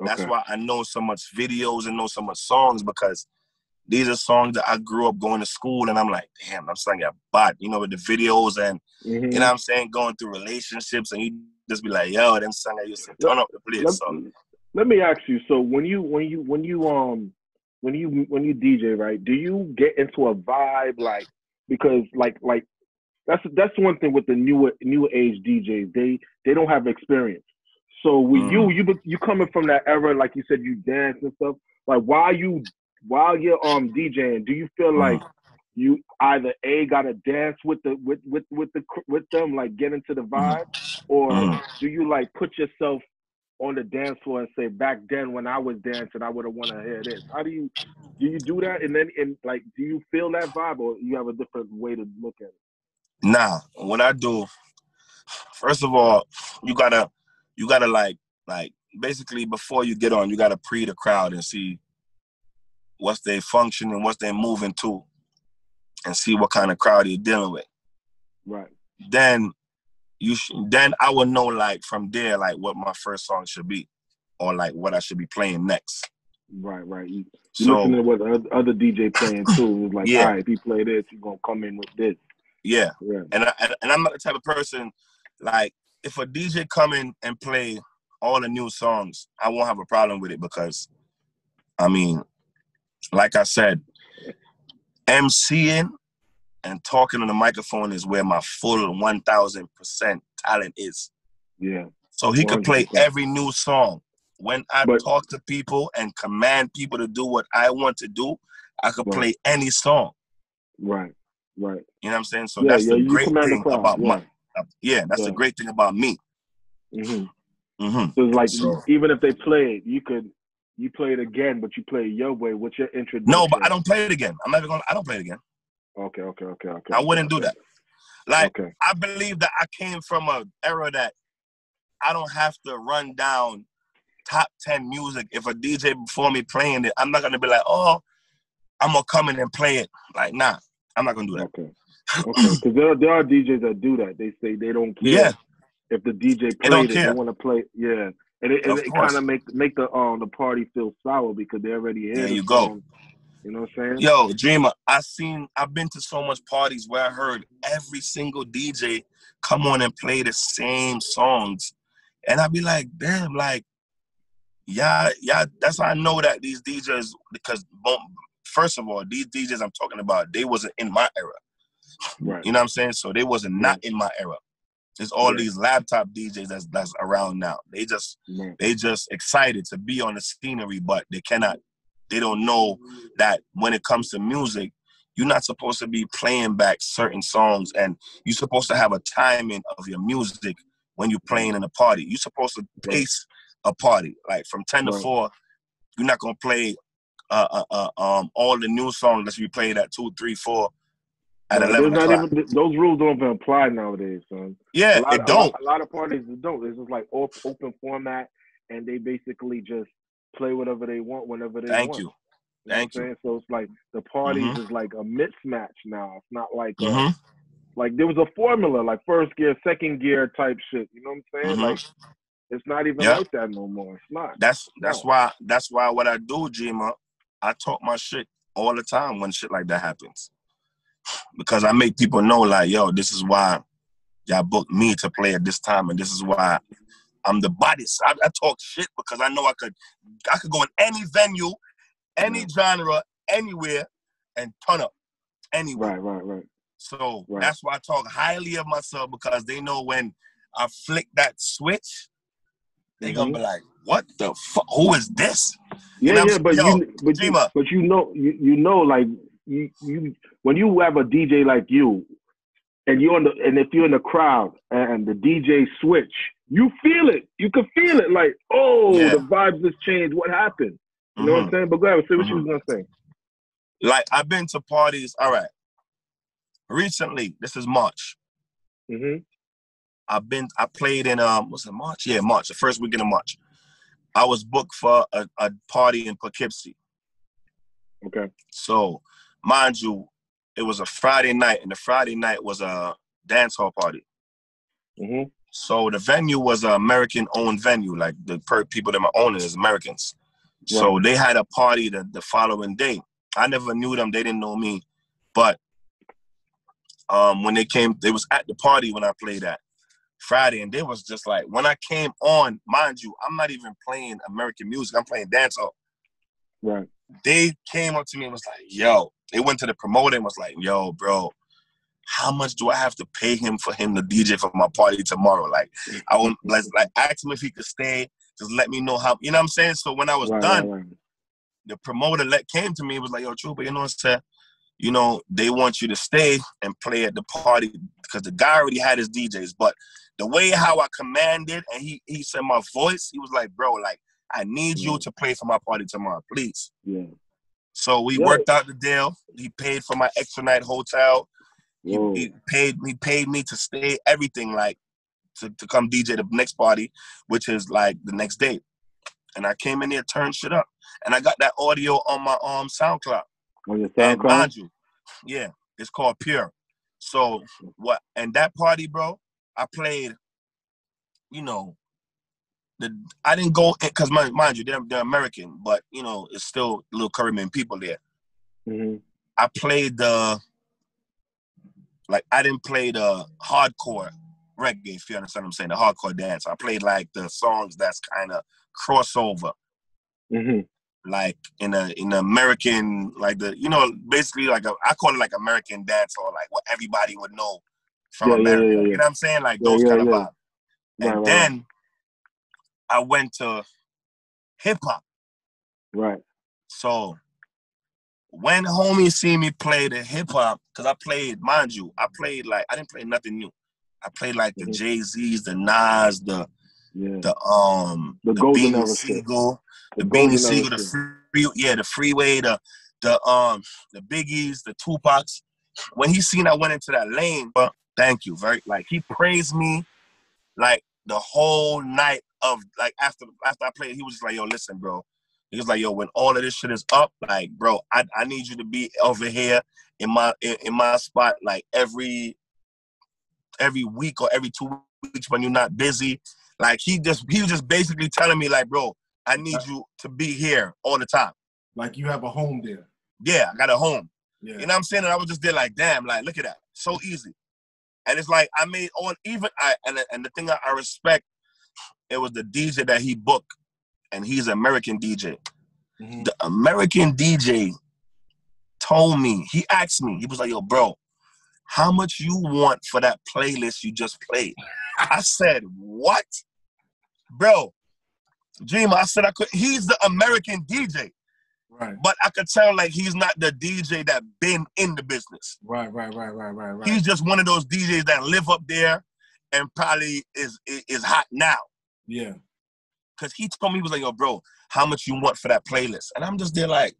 That's why I know so much videos and know so much songs, because these are songs that I grew up going to school and I'm like, damn, I'm singing a bot, you know, with the videos and you know what I'm saying, going through relationships, and you just be like, yo, them songs I used to turn up the place. Let me ask you, so when you DJ, right, do you get into a vibe, like, because like that's one thing with the new age DJs, they don't have experience. So with you coming from that era, like you said, you dance and stuff. Like while you're DJing, do you feel like you either gotta dance with them, like get into the vibe, or do you like put yourself on the dance floor and say, back then when I was dancing, I would have wanted to hear this? How do you do that? And then like, do you feel that vibe, or you have a different way to look at it? Nah, what I do, first of all, you gotta like basically before you get on, you gotta pre the crowd and see what's their function and what's they moving to, and see what kind of crowd you're dealing with. Right. Then then I would know, like, from there, like what my first song should be, or like what I should be playing next. Right. You listen to what other DJ playing too. It's like, all right, if he play this, you're gonna come in with this. Yeah. And I'm not the type of person, like, if a DJ come in and play all the new songs, I won't have a problem with it, because, I mean, like I said, MCing and talking on the microphone is where my full 1,000% talent is. Yeah. So he could play every new song. When I talk to people and command people to do what I want to do, I could play any song. Right. You know what I'm saying? So that's the great thing about that's the great thing about me. So it's like, even if they play it, you play it again, but you play it your way. What's your introduction? No, but I don't play it again. I don't play it again. Okay. I wouldn't do that. Like, I believe that I came from an era that I don't have to run down top 10 music. If a DJ before me playing it, I'm not going to be like, oh, I'm going to come in and play it. Like, nah, I'm not going to do that. Okay. Because there are DJs that do that. They say they don't care if the DJ played it. They want to play. Yeah. And it kind of make the party feel sour, because they already hear the song. You know what I'm saying? Yo, Dreamer, I've been to so much parties where I heard every single DJ come on and play the same songs. And I'd be like, damn, like, yeah, that's how I know that these DJs, because first of all, these DJs I'm talking about, they wasn't in my era. Right. You know what I'm saying? So they wasn't not in my era. It's all these laptop DJs that's around now. They just excited to be on the scenery, but they don't know that when it comes to music, you're not supposed to be playing back certain songs, and you're supposed to have a timing of your music when you're playing in a party. You're supposed to pace a party. Like from 10 to 4, you're not going to play all the new songs unless you play at 2, 3, 4 at 11 o'clock. Those rules don't even apply nowadays, son. Yeah, it don't. A lot of parties don't. It's just like open format, and they basically just play whatever they want whenever they want. Thank you. So it's like the parties is like a mismatch now. It's not like like there was a formula, like first gear, second gear type shit. You know what I'm saying? Like it's not even like that no more. It's not. That's why what I do, Jima, I talk my shit all the time when shit like that happens. Because I make people know, like, yo, this is why y'all booked me to play at this time, and this is why I'm the body. I talk shit because I know I could go in any venue, any genre, anywhere, and turn up anywhere. Right. So that's why I talk highly of myself, because they know when I flick that switch, they gonna be like, "What the fuck? Who is this?" You know like you when you have a DJ like you, and if you're in the crowd and the DJ switch, you feel it. You can feel it. Like, the vibes just changed. What happened? You know what I'm saying? But go ahead, say what you was gonna say. Like, I've been to parties. All right. Recently, this is March. I played in was it March? Yeah, March. The first weekend of March. I was booked for a party in Poughkeepsie. Okay. So, mind you, it was a Friday night, and the Friday night was a dance hall party. So the venue was an American-owned venue. Like the people that were owning is Americans. So they had a party the following day. I never knew them. They didn't know me. But when they came, they was at the party when I played that Friday, and they was just like, when I came on, mind you, I'm not even playing American music. I'm playing dancehall. Right. They came up to me and was like, yo, they went to the promoter and was like, yo, bro, how much do I have to pay him for him to DJ for my party tomorrow? Like, I want, like ask him if he could stay. Just let me know how, you know what I'm saying? So when I was done, the promoter came to me and was like, yo, Troopa, you know what I'm saying? You know, they want you to stay and play at the party because the guy already had his DJs. But the way how I commanded and he said my voice, he was like, bro, like, I need you to play for my party tomorrow, please. Yeah. So we worked out the deal. He paid for my extra night hotel. He paid me to stay, everything, like to come DJ the next party, which is like the next day. And I came in there, turned shit up. And I got that audio on my SoundCloud. On your SoundCloud? And mind you, it's called Pure. So and that party, bro, I played, you know, I didn't go, because mind you, they're American, but, you know, it's still little Caribbean people there. I played I didn't play the hardcore reggae, if you understand what I'm saying, the hardcore dance. I played like the songs that's kind of crossover. Like in American, like the, you know, basically like I call it like American dance, or like what everybody would know from America. You know what I'm saying? Like those kind of vibes. And then I went to hip hop. Right. So when homies see me play the hip hop, because I played, mind you, I didn't play nothing new. I played like the Jay-Z's, the Nas, the Beanie Siegel, the Freeway, the Biggies, the Tupacs. When he seen I went into that lane, but thank you, he praised me like the whole night of, like, after I played, he was just like, yo, listen, bro. He was like, yo, when all of this shit is up, like, bro, I need you to be over here in my spot, like every week or every 2 weeks when you're not busy. Like, he was just basically telling me, like, bro, I need you to be here all the time. Like you have a home there. Yeah, I got a home. Yeah. You know what I'm saying? And I was just there like, damn, like, look at that. So easy. And it's like, I made all, and the thing I respect, it was the DJ that he booked, and he's an American DJ. The American DJ told me, he asked me, he was like, yo, bro, how much you want for that playlist you just played? I said, what? Bro, Jima, I said I could. He's the American DJ. Right. But I could tell like he's not the DJ that been in the business. Right. He's just one of those DJs that live up there and probably is hot now. Yeah. Cause he told me, he was like, yo, bro, how much you want for that playlist? And I'm just there like,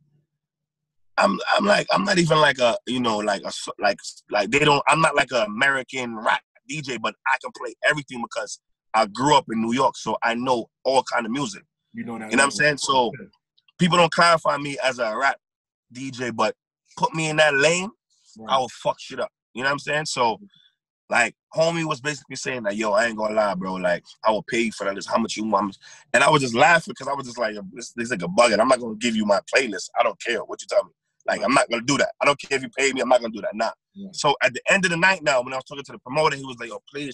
I'm not even like a, you know, like they don't, I'm not like an American rap DJ, but I can play everything because I grew up in New York, so I know all kind of music. You know that. You know what I'm saying? So people don't clarify me as a rap DJ, but put me in that lane, I will fuck shit up. You know what I'm saying? So, like, homie was basically saying that, yo, I ain't gonna lie, bro. Like, I will pay you for that. This, how much you want? And I was just laughing because I was just like, this like a bugging. I'm not gonna give you my playlist. I don't care what you tell me. Like, I'm not gonna do that. I don't care if you pay me. I'm not gonna do that. Nah. Yeah. So at the end of the night now, when I was talking to the promoter, he was like, yo, please,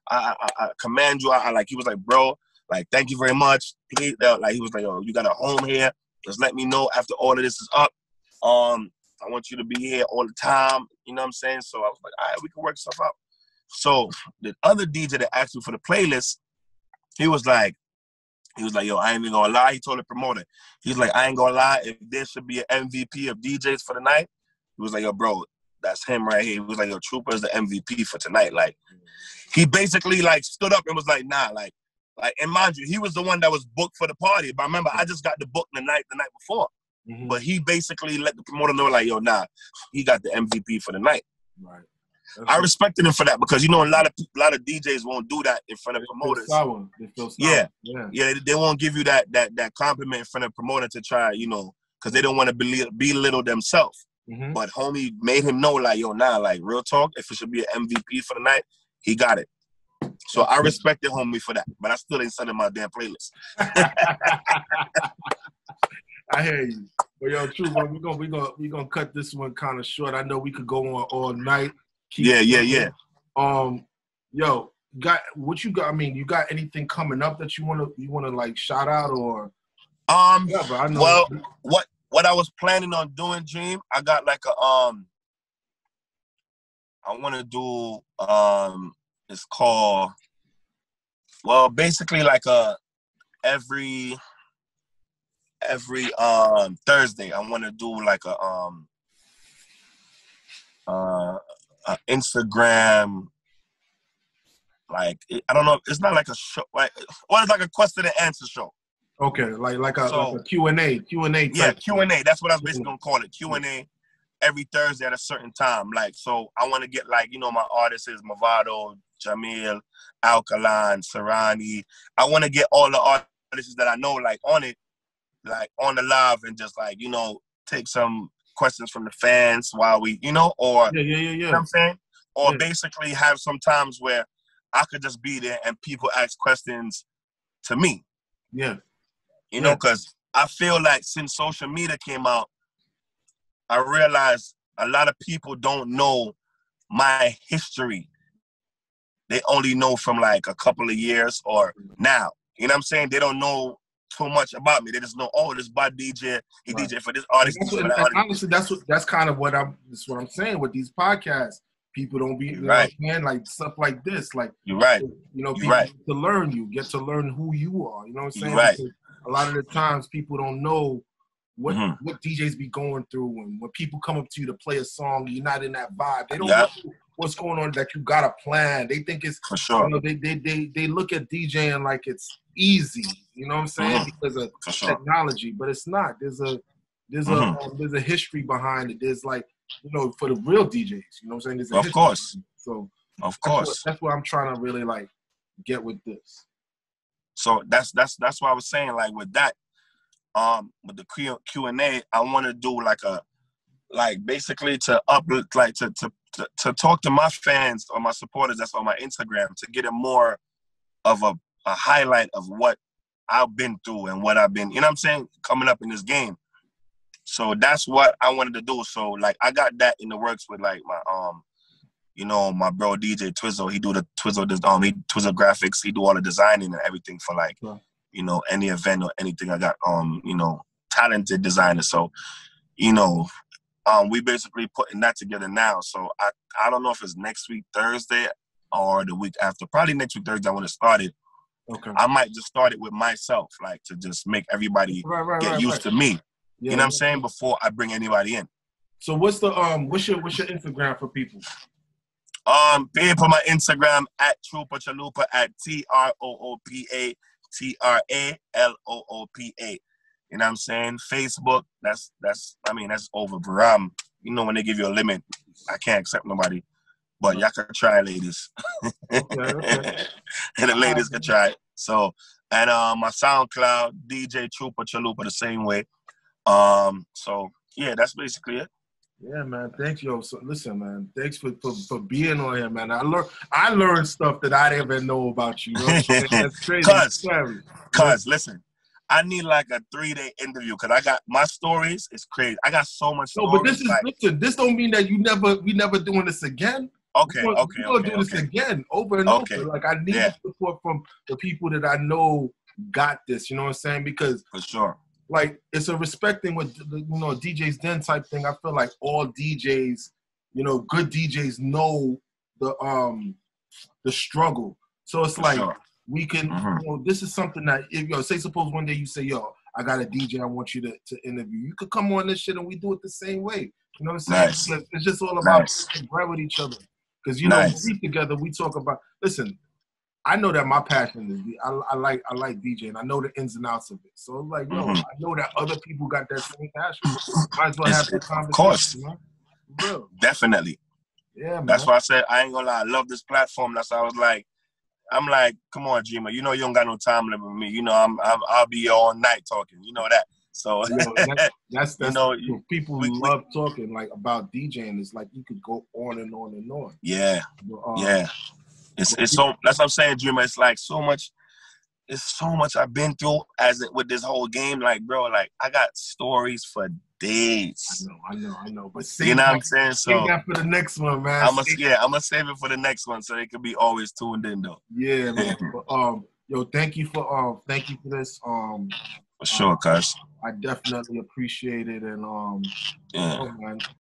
I command you. I like, he was like, bro, like, thank you very much. Please, like, he was like, yo, you got a home here. Just let me know after all of this is up. I want you to be here all the time. You know what I'm saying? So I was like, all right, we can work stuff out. So the other DJ that asked me for the playlist, he was like, yo, I ain't even gonna lie. He told the promoter, he was like, I ain't gonna lie. If there should be an MVP of DJs for the night, he was like, yo, bro, that's him right here. He was like, yo, Troopa is the MVP for tonight. Like, he basically like stood up and was like, nah, like, and mind you, he was the one that was booked for the party. But remember, I just got the book the night before. Mm-hmm. But he basically let the promoter know, like, yo, nah, he got the MVP for the night. Right. I respected him for that because, you know, a lot of DJs won't do that in front of promoters. They feel sour. Yeah. They won't give you that compliment in front of promoter to try, you know, because they don't want to belittle themselves. Mm-hmm. But homie made him know, like, yo, nah, like, real talk, if it should be an MVP for the night, he got it. So I respected homie for that, but I still ain't sending my damn playlist. I hear you. Well, yo, true, we're gonna cut this one kind of short. I know we could go on all night. Yeah. Yo, got what you got? I mean, you got anything coming up that you wanna like shout out or? Yeah, I know. Well, what I was planning on doing, Dream, I got like a I want to do it's called, well, basically like every Thursday I want to do like a Instagram, like, I don't know, it's not like a show, like, well, it's like a question and answer show. Okay, like a Q&A type. Yeah, Q&A. That's what I was basically gonna call it. Q&A every Thursday at a certain time. Like, so I want to get, like, you know, my artists is Movado, Jamil, Alkaline, Serrani. I want to get all the artists that I know, like, on it, like, on the live, and just, like, you know, take some questions from the fans while we, you know, or yeah. You know what I'm saying? Or basically have some times where I could just be there and people ask questions to me. Yeah. You know, because I feel like since social media came out, I realized a lot of people don't know my history. They only know from like a couple of years or now. You know what I'm saying? They don't know too much about me. They just know, oh, this bud DJ, he DJ for this artist. And honestly, that's kind of what I'm saying with these podcasts. People don't be, you know what I'm saying? Like stuff like this. Like, you're right. You know, people get to learn who you are. You know what I'm saying? Right. Because a lot of the times people don't know what DJs be going through, and when people come up to you to play a song, you're not in that vibe. They don't know what's going on, that you got a plan. They think it's, for sure. You know, they look at DJing like it's easy. You know what I'm saying? Because of technology, but it's not. There's a history behind it. There's, like, you know, for the real DJs. You know what I'm saying? There's a history. Course. So of course, that's what I'm trying to really like get with this. So that's what I was saying. Like with that, with the Q&A, I want to do like basically to talk to my fans or my supporters that's on my Instagram, to get a more of a highlight of what I've been through and what I've been, you know what I'm saying, coming up in this game. So that's what I wanted to do. So, like, I got that in the works with, like, my you know, my bro DJ Twizzle. He do the Twizzle graphics. He do all the designing and everything for, like, you know, any event or anything. I got you know, talented designers. So, you know, we basically putting that together now. So I don't know if it's next week Thursday or the week after. Probably next week Thursday I want to start it. Okay. I might just start it with myself, like, to just make everybody get used to me. You know what I'm saying? Before I bring anybody in. So what's the what's your Instagram for people? Pay for my Instagram at Troopa Traloopa at TROOPA TRALOOPA. You know what I'm saying? Facebook, that's over, bro. You know when they give you a limit, I can't accept nobody. But y'all can try, ladies. Okay. And the ladies can try it. So, and my SoundCloud, DJ Troopa Traloopa, the same way. So yeah, that's basically it. Yeah, man. Thank you. So listen, man. Thanks for being on here, man. I learned stuff that I didn't even know about you. You know what I'm saying? That's crazy. Cause listen, I need like a 3-day interview because I got my stories. It's crazy. I got so much. No, but this is listen. This don't mean that we never doing this again. Okay. We're gonna do this again over and over. Like I need support from the people that I know got this. You know what I'm saying? Because for sure. Like it's a respect thing with DJ's Den type thing. I feel like all DJs, good DJs know the struggle. So it's like we can, this is something that if say suppose one day you say, I got a DJ I want you to interview. You could come on this shit and we do it the same way. You know what I'm saying? It's just all about bread with each other. Because when we together, we talk about. Listen, I know that my passion is I like DJing. I know the ins and outs of it. So like, I know that other people got that same passion. Might as well have that conversation. Of course. Real. Definitely. Yeah, man. That's why I said I ain't gonna lie. I love this platform. That's why I was like, I'm like, come on, Jima. You don't got no time limit with me. I'll be here all night talking. You know that. So that's people love talking like about DJing. It's like you could go on and on and on. Yeah. It's so that's what I'm saying, Jima. It's like so much. It's so much I've been through with this whole game. Like, bro, like I got stories for days. I know. But you know what I'm saying? So save that for the next one, man. I'm gonna save it for the next one so they can be always tuned in though. Yeah, man. But, thank you for this. For sure, cuz. I definitely appreciate it, and man,